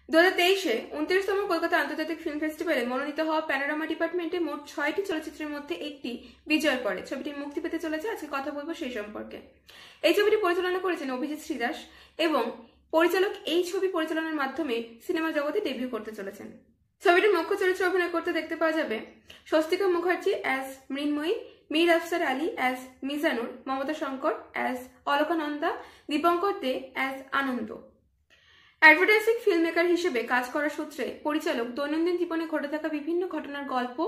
2023-এ 29তম কলকাতা আন্তর্জাতিক ফিল্ম ফেস্টিভ্যালে মনোনীত হওয়া প্যানোরামা ডিপার্টমেন্টে মোট 6টি চলচ্চিত্রের মধ্যে একটি বিজয় করে। ছবিটি মুক্তি পেতে চলেছে, আজকে কথা বলবো সেই সম্পর্কে। এই ছবিটি পরিচালনা করেছেন অভিজিৎ শ্রীদাস এবং পরিচালক এই ছবি পরিচালনার মাধ্যমে সিনেমা জগতে ডেবিউ করতে চলেছেন। ছবিটির মুখ্য চরিত্রে অভিনয় করতে দেখতে পাওয়া যাবে Swastika Mukherjee as Mrinmoyee, Mir Afsar Ali as Mizanur, Mamata Shankar as Alakananda, Dipankar De as Anand. Advertising filmmaker হিসেবে কাজ করার সূত্রে পরিচালক দৈনন্দিন জীবনে ঘটে থাকা বিভিন্ন ঘটনার গল্প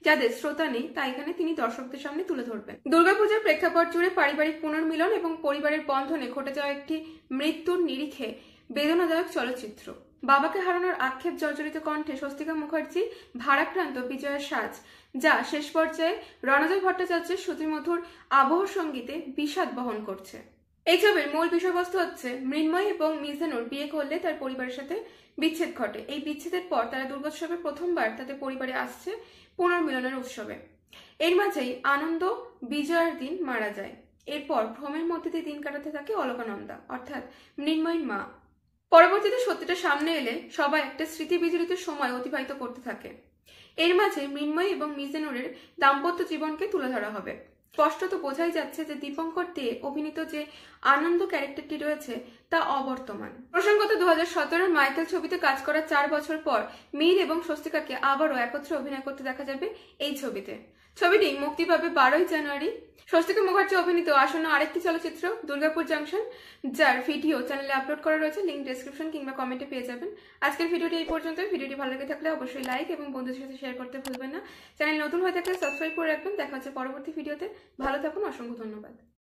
যাদের শ্রোতা নেই তা এখানে তিনি দর্শকদের সামনে তুলে ধরবেন। দুর্গাপূজার প্রেক্ষাপট জুড়ে পারিবারিক পুনর্মিলন এবং পরিবারের বন্ধনে ঘটে যাওয়া একটি মৃত্যুর নিরিখে বেদনাদায়ক চলচ্চিত্র। বাবাকে হারানোর আক্ষেপ জর্জরিত কণ্ঠে স্বস্তিকা মুখার্জি ভারাক্রান্ত বিজয়ের সাজ, যা শেষ পর্যায়ে রণজয় ভট্টাচার্যের শ্রুতিমধুর আবহ সঙ্গীতে বিষাদ বহন করছে। এই ছবির মূল বিষয়বস্তু হচ্ছে মৃন্ময় এবং মিজানুর বিয়ে করলে তার পরিবারের সাথে বিচ্ছেদ ঘটে। এই বিচ্ছেদের পর তারা দুর্গোৎসবে প্রথমবার তাদের পরিবারে আসছে পুনর্মিলনের উৎসবে। এর মাঝেই আনন্দ বিজয়ের দিন মারা যায়। এরপর ভ্রমের মধ্যে দিয়ে দিন কাটাতে থাকে অলকানন্দা অর্থাৎ মৃন্ময়ীর মা। পরবর্তীতে সত্যিটা সামনে এলে সবাই একটা স্মৃতি বিজড়িত সময় অতিবাহিত করতে থাকে। এর মাঝে মৃন্ময়ী এবং মিজানুরের দাম্পত্য জীবনকে তুলে ধরা হবে। স্পষ্টত বোঝাই যাচ্ছে যে দীপঙ্কর দে অভিনীত যে আনন্দ ক্যারেক্টারটি রয়েছে তা অবর্তমান। প্রসঙ্গত 2017-এর মাইকেল ছবিতে কাজ করার 4 বছর পর মীর এবং স্বস্তিকাকে আবারও একত্রে অভিনয় করতে দেখা যাবে এই ছবিতে। ছবিটি মুক্তি পাবে 12ই জানুয়ারি। স্বস্তিকা মুখার্জি অভিনীত আসন্ন আরেকটি চলচ্চিত্র দুর্গাপুর জাংশন, যার ভিডিও চ্যানেলে আপলোড করা রয়েছে, লিঙ্ক ডেসক্রিপশন কিংবা কমেন্টে পেয়ে যাবেন। আজকের ভিডিওটি এই পর্যন্ত। ভিডিওটি ভালো লেগে থাকলে অবশ্যই লাইক এবং বন্ধুদের সাথে শেয়ার করতে ভুলবেন না। চ্যানেল নতুন হয়ে থাকলে সাবস্ক্রাইব করে রাখবেন। দেখা হচ্ছে পরবর্তী ভিডিওতে। ভালো থাকুন, অসংখ্য ধন্যবাদ।